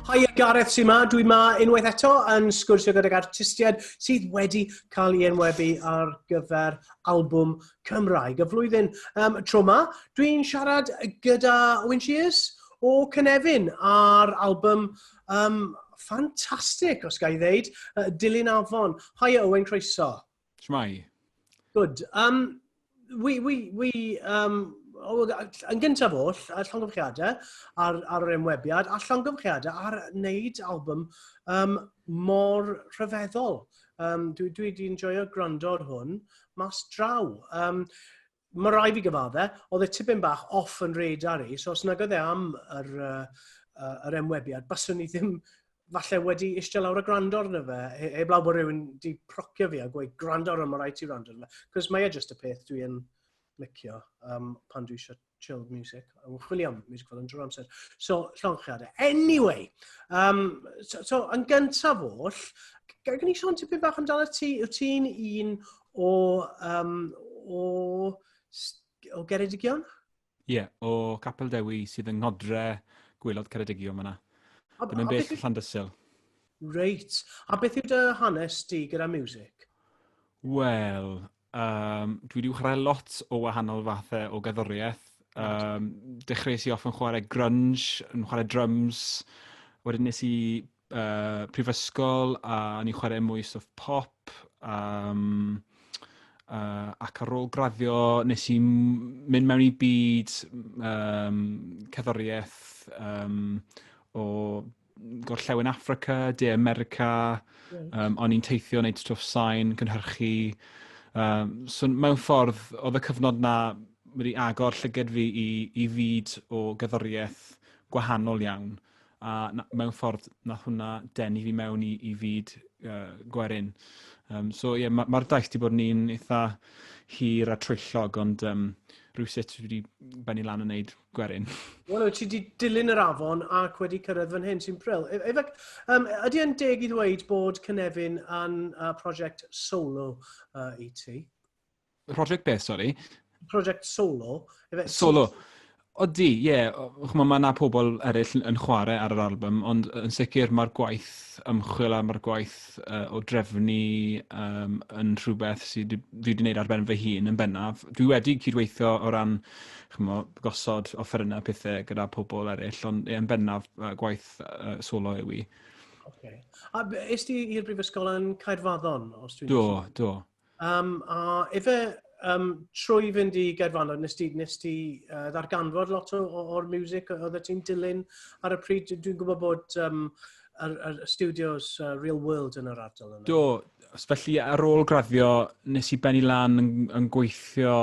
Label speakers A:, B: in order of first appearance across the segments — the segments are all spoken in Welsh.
A: Hiya Gareth sy'n ma, dwi ma unwaith eto yn sgwrsio gyda'r artistiaid sydd wedi cael ei enwebu ar gyfer albwm Cymraeg y flwyddyn. Tro ma, dwi'n siarad gyda Owen Shiers o Cynefin ar albwm ffantastig, os ga i ddeud, Dilyn Afon. Hiya Owen, croeso.
B: Shmai.
A: Good. Yn gyntaf oll, llongyfarchiadau ar yr enwebiad, a llongyfarchiadau ar wneud albwm mor rhyfeddol. Dwi wedi enjoyo gwrando ar hwn mas draw. Mae rai fi gyfadde, oedd y tipyn bach off yn radar i, so os nag oedd e am yr enwebiad, byswn ni ddim falle wedi eistedd lawr y gwrando arno fe, heblaw bod rhywun wedi procio fi a gweud gwrando ar yma rai ti gwrando arno fe, cos mae e just y peth dwi'n licio pan dwi eisiau chilled music. Yn chwilio am music fel yn drwy'r amser. So, llonchiadau. Anyway, so yn gyntaf oll, gan i sôn tipyn bach amdano ti, yw ti'n un o Geredigion?
B: Ie, o Capel Dewi sydd yng Nghodre Gwaelod Ceredigion yma. Ddim yn bell Llandysil.
A: Reit. A beth yw dy hanes di gyda music?
B: Wel, dwi wedi chwarae lot o wahanol fathau o gerddoriaeth. Dechreuais i off yn chwarae grunge, yn chwarae drums. Wedyn nes i prifysgol a ni'n chwarae mwy stuff pop. Ac ar ôl graddio nes i mynd mewn I byd cerddoriaeth o Gorllewin Affrica, De America. O'n i'n teithio wneud stwff sain, cynhyrchu. So mewn ffordd, oedd y cyfnod na wedi agor llyged fi I fyd o gerddoriaeth gwahanol iawn. A mewn ffordd, nath hwnna denu fi mewn I fyd gwerin. So ie, mae'r daith wedi bod ni'n eitha hir a tryllog, ond rhywsut wedi benni lan yn neud gwerin.
A: Wel, ti wedi dilyn yr afon ac wedi cyrraedd fan hyn sy'n pryl. Ydy yn deg I ddweud bod Cynefin yn prosiect solo I ti?
B: Project beth, sori?
A: Project solo.
B: Solo. Odi, ie. Mae yna pobl eraill yn chwarae ar yr album, ond yn sicr mae'r gwaith ymchwil a mae'r gwaith o drefnu yn rhywbeth sydd dwi wedi gwneud ar ben fy hun yn bennaf. Dwi wedi cydweithio o ran gosod offerynnau pethau gyda pobl eraill, ond yn bennaf gwaith solo yw I.
A: Okay. A est ti i'r brifysgol yn Caerfaddon?
B: Do.
A: A efe trwy fynd I Gaerfaddon, nes ti ddarganfod lot o'r music oedd ti'n dilyn ar y pryd? Dwi'n gwybod bod yr studios Real World yn yr ardal yna.
B: Do, felly ar ôl graddio nes I benni lan yn gweithio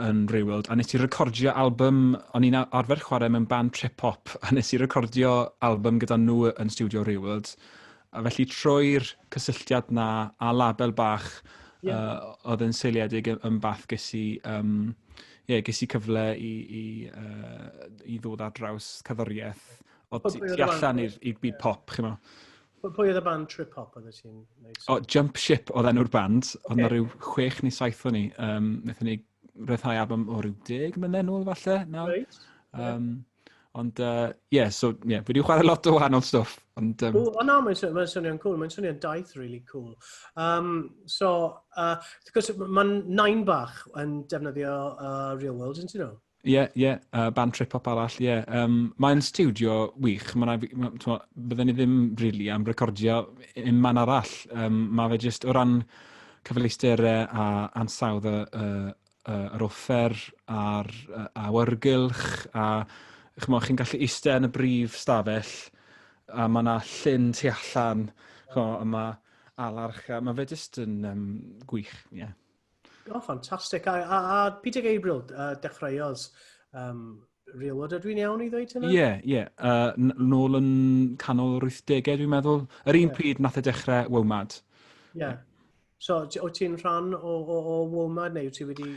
B: yn Real World a nes I recordio album, o'n i'n arfer chwarae mewn band trip-hop a nes I recordio album gyda nhw yn studio Real World. A felly trwy'r cysylltiad na a label bach oedd yn seiliedig yn bath ges I cyfle I ddod ar draws cerddoriaeth o tu allan i'r byd pop, chi'n mo.
A: Pwy oedd y band trip-hop oedd ti'n neud?
B: Jump Ship oedd enw'r band, oedd na rhyw 6 neu 7 o ni. Wnaethon ni ryddhau album o rhyw 10 mlynedd nôl falle.
A: Right.
B: Ond so fi wedi chwarae lot o wahanol stwff.
A: Mae'n swnio'n cool, mae'n swnio'n daith really cool. Because mae'n nain bach yn defnyddio Real World, yn ti'n nhw?
B: Ie, band trip-hop arall, ie. Mae'n studio wych, bydden ni ddim rili am recordio un man arall. Mae fe jyst o ran cyfleusterau a ansawdd yr offer a'r awyrgylch a chi'n gallu eistedd yn y brif stafell a mae yna llyn tu allan mae alarch a mae fe jyst yn gwych, ie.
A: Ffantastig. A Peter Gabriel dechreuodd Real World, ydw i'n iawn I ddweud hynny?
B: Ie. Nôl yn canol 80au dwi'n meddwl. Yr un pryd nath dechrau Womad.
A: Ie. So, o ti'n rhan o Womad neu ti wedi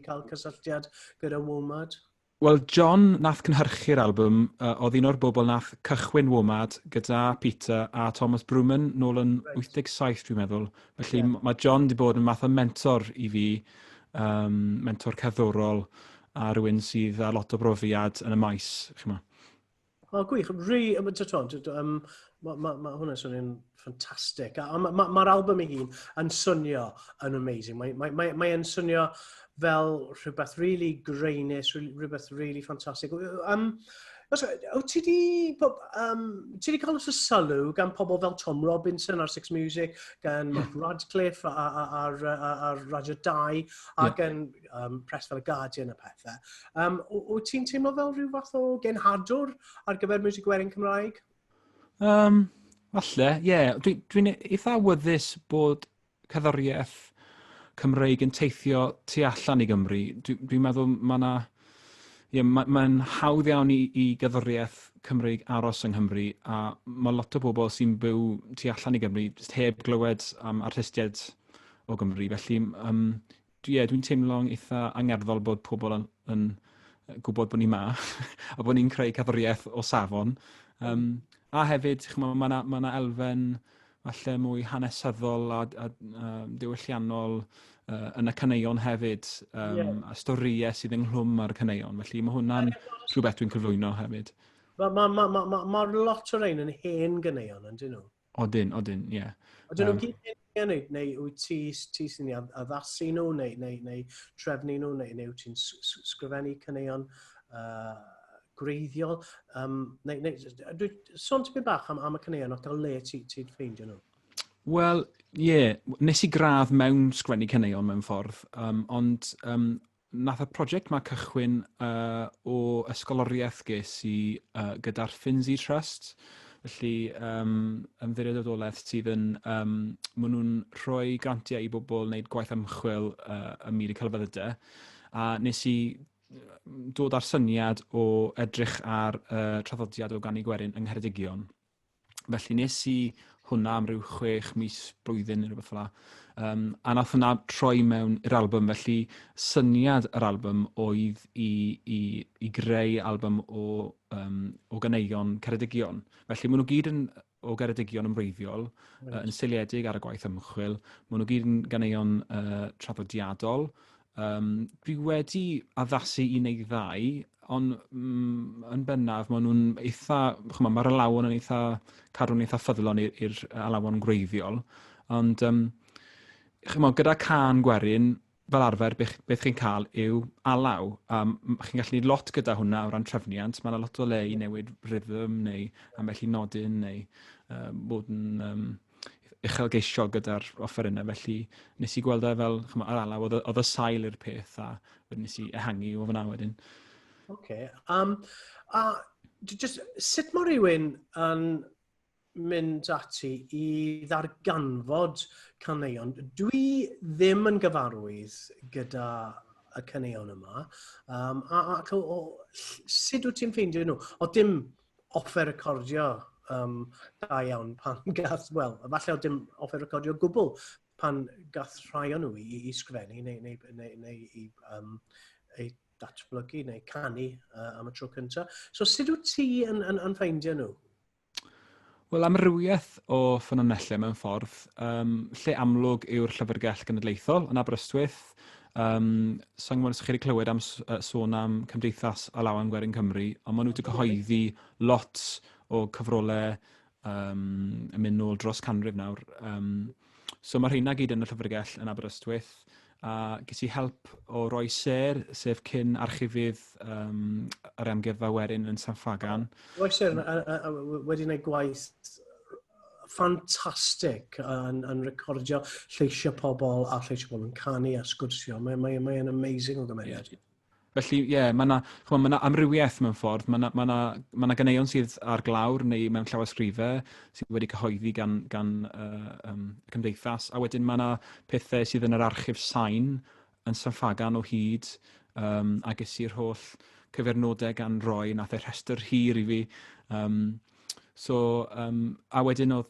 A: cael cysylltiad gyda Womad?
B: Wel, John nath cynhyrchu'r album, oedd un o'r bobl nath cychwyn Womad gyda Peter a Thomas Brewman nôl yn 87 dwi'n meddwl. Felly mae John wedi bod yn math o mentor I fi, mentor cerddorol a rhywun sydd â lot o brofiad yn y maes.
A: O, gwych, mae hwnna'n swnio'n ffantastig. Mae'r album ei hun yn swnio yn amazing. Mae'n swnio fel rhywbeth really grainus, rhywbeth really ffantastig. Wyt ti wedi cael y sylw gan pobl fel Tom Robinson ar Six Music, gan Mark Radcliffe ar Radio 2, a gan press fel y Guardian a pethau. Wyt ti'n teimlo fel rhyw fath o genhadwr ar gyfer music werin Cymraeg?
B: Falle, ie. Dwi'n eitha awyddus bod cerddoriaeth Cymreig yn teithio tu allan i Gymru. Dwi'n meddwl mae'n hawdd iawn i gerddoriaeth Cymreig aros yng Nghymru, a mae lot o bobl sy'n byw tu allan i Gymru heb glywed am artistiaid o Gymru. Felly, dwi'n teimlo'n eitha angerddol bod pobl yn gwybod bod ni ma, a bod ni'n creu cerddoriaeth o safon. A hefyd, mae yna elfen falle mwy hanesyddol a diwylliannol yn y caneuon hefyd, a storïau sydd ynghlwm ar y caneuon. Felly mae hwnna'n rhywbeth dwi'n cyflwyno hefyd.
A: Mae lot o'r ein yn hen ganeuon, yn dyn nhw?
B: Odyn, ie.
A: Odyn nhw'n gyd hen neu wyt ti sy'n addasu nhw, neu trefnu nhw, neu wyt ti'n sgrifennu caneuon greiddiol? Sôn tipyn bach am y caneuon o gael le ti'n ffeindio nhw?
B: Wel, ie, nes i gradd mewn sgwennu caneuon mewn ffordd, ond nath y prosiect mae cychwyn o ysgoloriaeth ges i gyda'r Finzi Trust. Felly, ymddiriedolaeth sydd yn, maen nhw'n rhoi grantiau i bobl wneud gwaith ymchwil ym myd y celfyddydau. A nes i dod ar syniad o edrych ar traddodiad o ganu gwerin yng Ngheredigion. Felly nes i hwnna am ryw 6 mis blwyddyn neu rhywbeth fel yna. A nath hwnna troi mewn i'r album, felly syniad yr album oedd i greu album o ganeuon Ceredigion. Felly maen nhw gyd o Geredigion yn wreiddiol, yn seiliedig ar y gwaith ymchwil. Maen nhw gyd yn ganeuon traddodiadol. Dwi wedi addasu i wneud ddau, ond yn bennaf, maen nhw'n eitha, mae'r alawon yn eitha, cadw'n eitha ffyddlon i'r alawon gwreiddiol. Ond, gyda can gwerin, fel arfer, beth chi'n cael yw alaw. Chi'n gallu neud lot gyda hwnna o ran trefniant. Mae'n lot o le i newid rhythm, neu ambell i nodyn, neu bod yn uchelgeisio gyda'r offerynnau. Felly nes i gweld fel yr alaw, oedd y sail i'r peth, a nes i ehangu o fyna wedyn.
A: Okay. Sut mae rhywun yn mynd ati i ddarganfod caneuon? Dwi ddim yn gyfarwydd gyda y caneuon yma. Sut wyt ti'n ffeindio nhw? O dim offer recordio da iawn pan gath, falle o dim offer recordio gwbl pan gath rhai o nhw i sgrifennu neu i datblygu neu canu am y tro cyntaf. So sut wyt ti yn ffeindio nhw?
B: Wel, amrywiaeth o ffynonellau mewn ffordd. Lle amlwg yw'r Llyfrgell Genedlaethol yn Aberystwyth. Sa'n gwybod os chi wedi clywed am sôn am Cymdeithas Alawan Gwerin Cymru, ond maen nhw wedi cyhoeddi lot o cyfrolau yn mynd nôl dros canrif nawr. So mae'r rheina gyd yn y Llyfrgell yn Aberystwyth. A ges i help o roi ser, sef cyn archifydd yr amgueddfa werin yn Llanffagan. Roi
A: ser wedi gwneud gwaith ffantastig yn recordio lleisio pobl a lleisio pobl yn canu a sgwrsio. Mae'n amazing o gymeriad.
B: Felly, ie, mae yna amrywiaeth mewn ffordd. Mae yna ganeuon sydd ar glawr neu mewn llawysgrifau sydd wedi cyhoeddi gan y Cymdeithas. A wedyn mae yna pethau sydd yn yr archif sain yn Llanffagan o hyd, a ges i'r holl cyfernodau gan Roy, nath e rhestr hir i fi. A wedyn oedd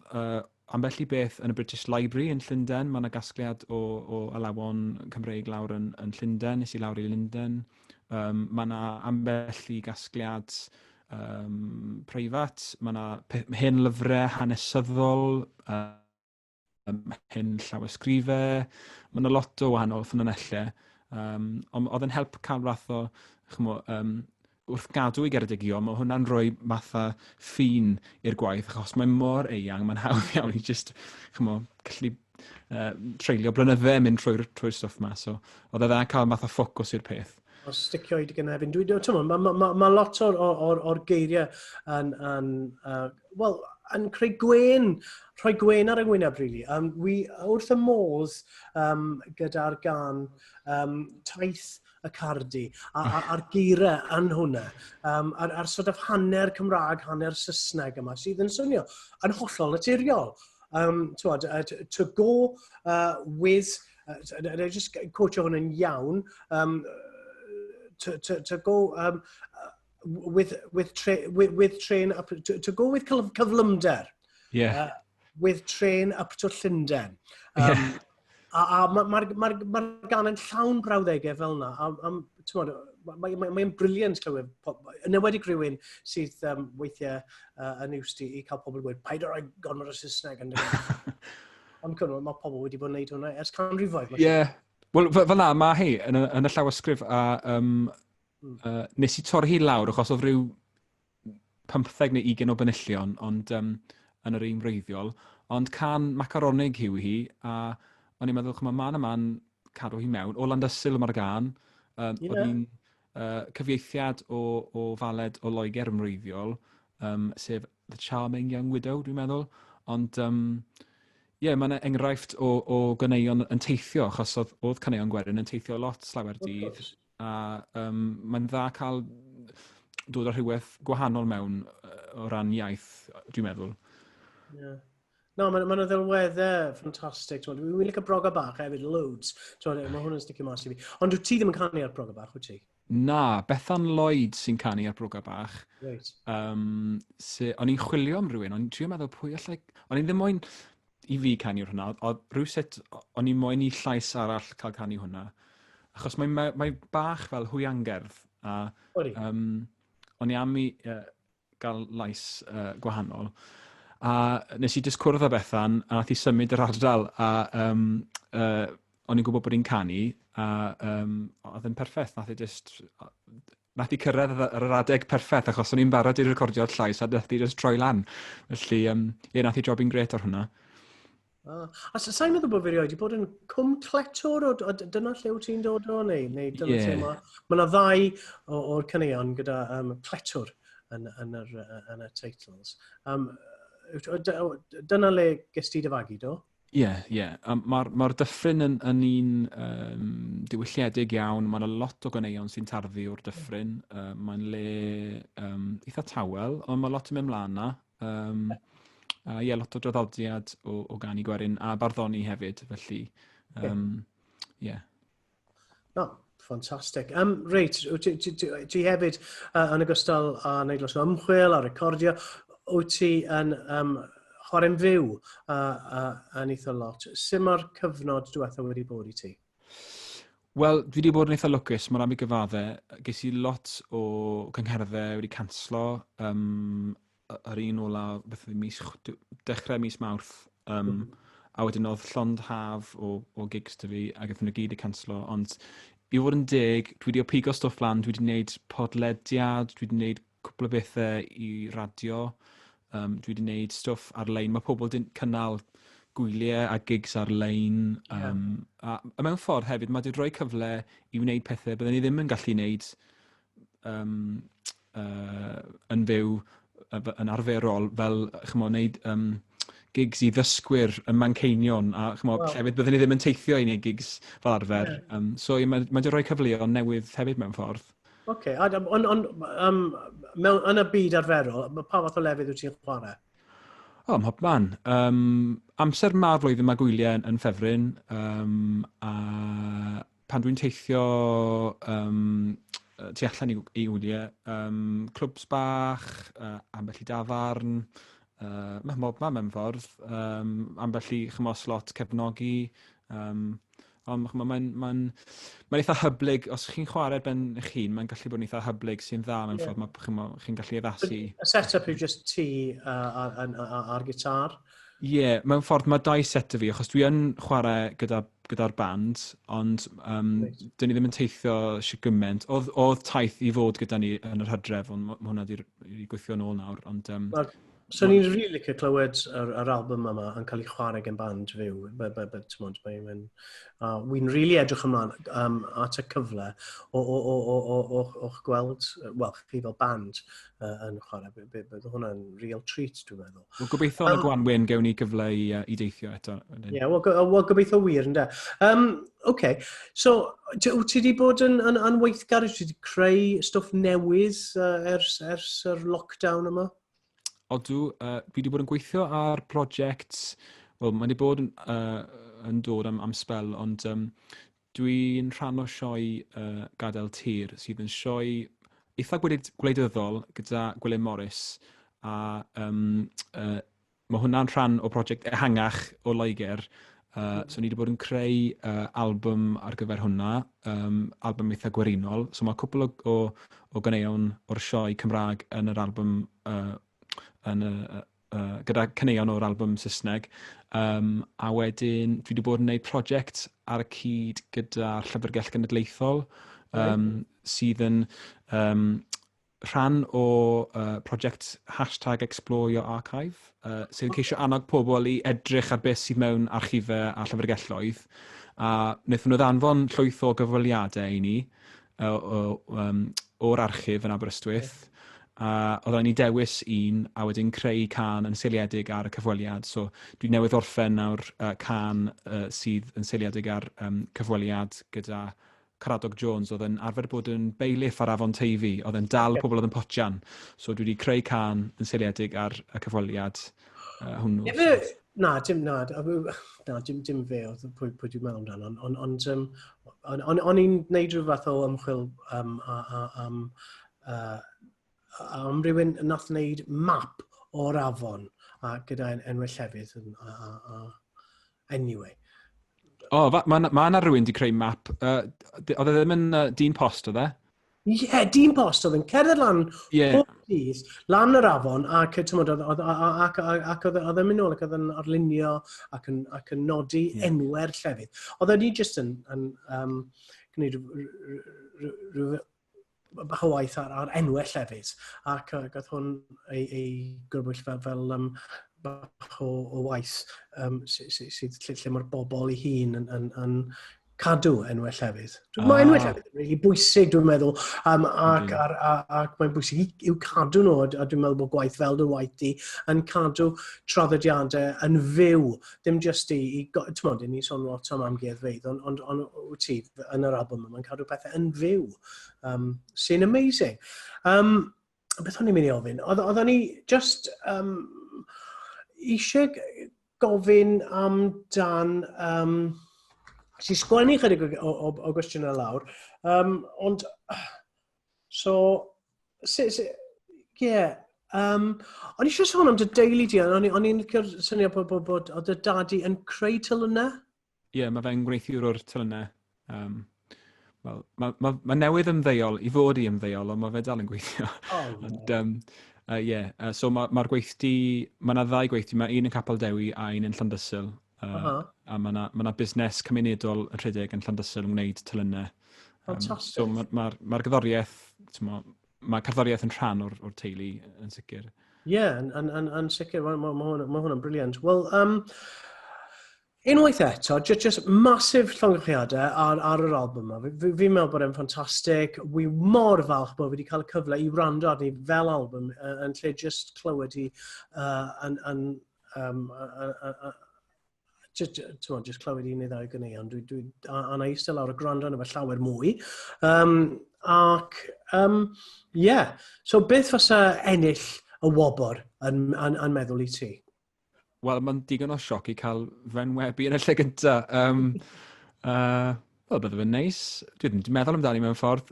B: ambell i beth yn y British Library yn Llundain. Mae yna gasgliad o alawon Cymreig lawr yn Llundain, nes i lawr i Llundain. Mae yna ambell i gasgliad preifat, mae yna hen lyfrau hanesyddol, hen llawysgrifau, mae yna lot o wahanol ffynonellau. Ond oedd yn help cael fath o wrth gadw i Geredigion, mae hwnna'n rhoi matha ffin i'r gwaith, achos mae'n mor eang, mae'n hawdd iawn i just, gallu treulio blynyddau mynd trwy'r stwff yma. So, oedd e dda cael matha ffocws i'r peth.
A: O sticio i gynefin. Mae lot o'r geiriau yn creu rhoi gwen ar y ngwyneb, really. Wrth y modd gyda'r gan taith y cardi, a'r geiriau yn hwnna, a'r sort of hanner Cymraeg, hanner Saesneg yma, sydd yn swnio yn hollol naturiol. To go with, I just quote hwn yn iawn, to go with train up to go with cyflymder.
B: Yeah.
A: With train up to Llundain. Mae'r gan yn llawn brawddegau fel yna. Mae'n briliant clywed. Yn ewedig rhywun sydd weithiau yn iwst i cael pobl gweud, paid o'r gormod o Saesneg. Ond mae pobl wedi bod yn gwneud hwnna ers canrifoedd.
B: Ie. Wel, fel na, mae hi yn y llawysgrif a nes i torri hi lawr achos oedd rhyw 15 neu 20 o benillion ond yn yr un wreiddiol. Ond can macaronig yw hi a o'n i'n meddwl, man cadw hi mewn. O Landysul mae'r gan. Oedd hi'n cyfieithiad o faled o Loegr yn wreiddiol, sef The Charming Young Widow, dwi'n meddwl. Ond mae'n enghraifft o ganeuon yn teithio, achos oedd caneuon gwerin yn teithio lot slawer dydd. A mae'n dda cael dod ar rhywbeth gwahanol mewn o ran iaith, dwi'n meddwl.
A: No, mae'n ddelweddau ffantastig. Wy'n licio broga bach hefyd, loads. Mae hwnna'n sticio mas i fi. Ond wyt ti ddim yn canu ar broga bach, wyt ti?
B: Na, Bethan Lloyd sy'n canu ar broga bach.
A: Right.
B: O'n i'n chwilio am rhywun, o'n i'n meddwl pwy allai... O'n i'n ddim moyn i fi canu ar hwnna, ond rhywsut o'n i'n moyn i llais arall cael canu hwnna. Achos mae bach fel hwyangerdd. O'n i am i gael lais gwahanol. A nes i just cwrdd â Bethan a nath i symud yr ardal a o'n i'n gwybod bod hi'n canu a oedd yn perffaith. Nath i cyrraedd yr adeg perffaith achos o'n i'n barod i recordio'r llais a nath i just troi lan. Felly, nath i jobyn gret ar hwnna.
A: A sa'n meddwl bod fi rioed i bod yn cwm cletwr o dyna lle wyt ti'n dod o neu dyna lle mae yna ddau o'r caneuon gyda cletwr yn y teitls. Dyna le ges ti dyfagu, do?
B: Ie. Mae'r dyffryn yn un diwylliedig iawn. Mae'n lot o ganeuon sy'n tarddu o'r dyffryn. Mae'n le eitha tawel, ond mae lot yn mynd mlaen na. Lot o draddodiad o ganu gwerin a barddoni hefyd, felly,
A: No, ffantastig. Reit, ti hefyd yn ogystal â wneud lot o ymchwil a recordio, wyt ti yn chwarae'n fyw yn eitha lot. Sut mae'r cyfnod diwethaf wedi bod i ti?
B: Wel, dwi wedi bod yn eitha lwcus, mae'n am i gyfaddau. Ges i lot o cyngherddau wedi canslo yr un ola dechrau mis Mawrth. A wedyn oedd llond haf o gigs dy fi a gaethon nhw gyd i canslo. Ond i fod yn deg, dwi wedi pigo stwff lan, dwi wedi gwneud podlediad, dwi wedi gwneud cwpl o bethau i radio. Dwi wedi gwneud stwff ar-lein. Mae pobl wedi cynnal gwyliau a gigs ar-lein. A mewn ffordd hefyd, mae wedi rhoi cyfle i wneud pethau byddwn ni ddim yn gallu wneud yn fyw, yn arferol, fel wneud gigs i ddysgwyr yn Manceinion, a hefyd byddwn ni ddim yn teithio i wneud gigs fel arfer. So mae wedi rhoi cyfleoedd newydd hefyd mewn ffordd.
A: Oce, yn y byd arferol, pa fath o lefydd wyt ti'n chwarae?
B: Mhob man. Amser ma'r flwyddyn mae gwyliau yn ffefryn, a pan dwi'n teithio tu allan i gwyliau, clwbs bach, ambell i dafarn, mhob man mewn ffordd, ambell i slot cefnogi, ond mae'n eitha hyblyg, os chi'n chwarae ben eich hun, mae'n gallu bod yn eitha hyblyg sy'n dda mewn ffordd, chi'n gallu addasu.
A: Y set-up yw just ti ar gitar?
B: Ie, mewn ffordd mae dau set o fi, achos dwi yn chwarae gyda'r band, ond
A: Reit.
B: dyn ni ddim yn teithio eisiau gymaint. Oedd taith i fod gyda ni yn yr hydref, ond ma' hwnna wedi gweithio yn ôl nawr. Ond,
A: So ni'n rili licio clywed yr album yma yn cael ei chwarae gen band fyw. Wy'n rili edrych ymlaen at y cyfle o'ch gweld, wel, chi fel band yn chwarae. Bydd hwnna'n real treat, dwi'n meddwl.
B: Wel, gobeithio yn y Gwanwyn gewn ni gyfle i deithio eto.
A: Ie, wel, gobeithio wir, ynddo. OK, so, wyt ti wedi bod yn weithgar, wyt ti wedi creu stwff newydd ers yr lockdown yma?
B: Odw, fi wedi bod yn gweithio ar prosiect, wel, mae wedi bod yn dod am spel, ond dwi'n rhan o sioe Gadael Tir, sydd yn sioe eitha gwleidyddol gyda Gwilym Morris, a mae hwnna'n rhan o prosiect ehangach o Loegr, so ni wedi bod yn creu albwm ar gyfer hwnna, albwm eitha gwerinol, so mae cwpl o ganeuon o'r sioe Cymraeg yn yr albwm gyda caneuon o'r albwm Saesneg, a wedyn dwi wedi bod yn gwneud prosiect ar y cyd gyda'r Llyfrgell Genedlaethol, sydd yn rhan o prosiect #ExploreYourArchive, sydd yn ceisio annog pobl i edrych ar beth sydd mewn archifau a llyfrgelloedd, a wnaethon nhw ddanfon llwyth o gyfweliadau i ni o'r archif yn Aberystwyth, a oedd ni dewis un, a wedyn creu can yn seiliedig ar y cyfweliad. So dwi newydd orffen nawr can sydd yn seiliedig ar cyfweliad gyda Caradog Jones, oedd yn arfer bod yn beiliff ar Afon Teifi, oedd yn dal pobl oedd yn potian. So dwi wedi creu can yn seiliedig ar y cyfweliad hwnnw. Dim
A: fe oedd pwy dwi'n meddwl amdano, ond i'n neud rhyw fath o ymchwil am rhywun nath wneud map o'r afon gyda enwau llefydd. Anyway.
B: Mae yna rhywun wedi creu map. Oedd e ddim yn dyn post, oedd e?
A: Ie, dyn post oedd yn cerdded lan pob dydd, lan yr afon, ac oedd e'n mynd nôl ac oedd yn arlunio ac yn nodi enwau'r llefydd. Oedd e'n just yn gwneud rhyw bach o waith ar enwau llefydd, ac oedd hwn ei grybwyll fel bach o waith sydd lle mae'r bobl ei hun yn cadw enwau llefydd. Mae enwau llefydd yn rili bwysig, dwi'n meddwl, ac mae'n bwysig i'w cadw nhw, a dwi'n meddwl bod gwaith fel dy waith di yn cadw traddodiadau yn fyw, ddim just ti'n ni sôn lot am amgueddfeydd, ond wyt ti yn yr albwm yma'n cadw pethau yn fyw, sy'n amazing. Beth o'n i'n mynd i ofyn? Oedden ni just eisiau gofyn amdan si sgwennu chydig o gwestiynau lawr, ond, so, o'n i eisiau sôn am dy deulu di, o'n i'n licio'r syniad bod oedd dy dadi yn creu telynau?
B: Ie, mae fe'n gweithiwr o'r telynau. Mae newydd ymddeol, i fod i ymddeol, ond mae fe dal yn gweithio. So mae'r gweithdi, mae yna ddau gweithdi, mae un yn Capel Dewi a un yn Llandysul. A mae yna busnes cymunedol yn rhedeg yn Llandysul yn gwneud telynau.
A: Fantastic.
B: So mae'r gerddoriaeth, mae cerddoriaeth yn rhan o'r teulu yn sicr.
A: Ie, yn sicr, mae hwnna'n briliant. Wel, unwaith eto, just masif llongyflliadau ar yr album yma. Fi'n meddwl bod e'n ffantastig. Wi mor falch bod fi wedi cael y cyfle i wrando arni fel album yn lle just clywed i just clywed un neu ddau ganeuon. A na eistedd lawr y gwrando yn efo llawer mwy. So beth fysa ennill y wobr yn meddwl i ti?
B: Wel, mae'n digon o sioc i cael fenwebu yn y lle gyntaf. Wel, bydde fe'n neis. Dwi ddim wedi meddwl amdani mewn ffordd.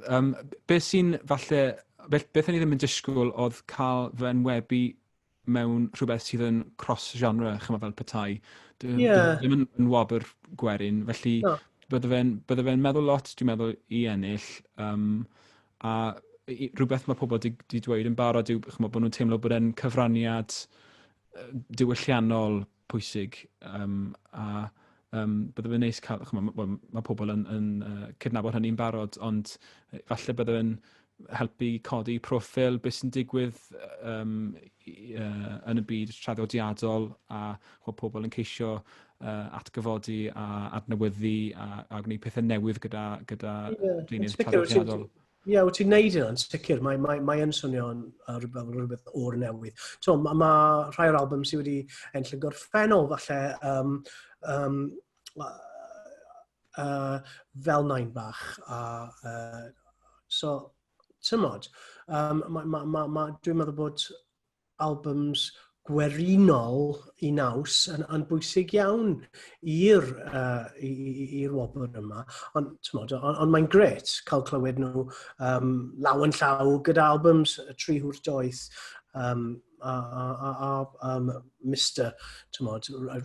B: Beth sy'n falle, beth ni ddim yn disgwyl oedd cael fenwebu mewn rhywbeth sydd yn cross-genre, chyma fel petai. Ddim yn wobr gwerin, felly bydde fe'n meddwl lot, dwi'n meddwl, i ennill. A rhywbeth mae pobl wedi dweud yn barod yw bod nhw'n teimlo bod e'n cyfraniad diwylliannol pwysig. Bydde fe'n neis cael, mae pobl yn cydnabod hynny'n barod, ond falle bydde fe'n helpu codi proffil beth sy'n digwydd yn y byd traddodiadol, a pobl yn ceisio atgyfodi a adnewyddu a gwneud pethau newydd gyda deunydd traddodiadol.
A: Ie, wyt ti'n neud yna'n sicr. Mae'n swnio rhywbeth o'r newydd. So, mae rhai o'r album sydd wedi enll yn gorffennol, falle fel nain bach. So, tymod, dwi'n meddwl bod albums gwerinol i naws yn bwysig iawn i'r wobr yma. Ond mae'n gret cael clywed nhw law yn llaw gyda albums tri hwrt doeth a Mr.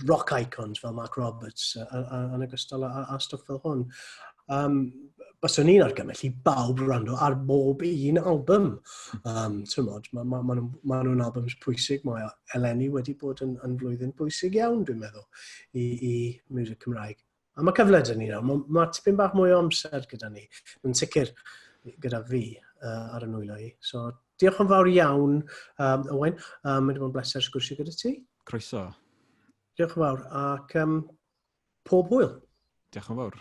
A: rock icons fel Mark Roberts yn ogystal a stwff fel hwn. Byswn ni'n argymell i bawb rando ar bob un album. Mae nhw'n albums pwysig. Mae eleni wedi bod yn flwyddyn pwysig iawn, dwi'n meddwl, i music Cymraeg. A mae cyfle dyn ni nawr. Mae tipyn bach mwy o amser gyda ni. Yn sicr gyda fi ar y nwylo i. So, diolch yn fawr iawn, Owen. Mae wedi bod yn bleser sgwrsio gyda ti.
B: Croeso.
A: Diolch yn fawr. Ac pob hwyl.
B: Diolch yn fawr.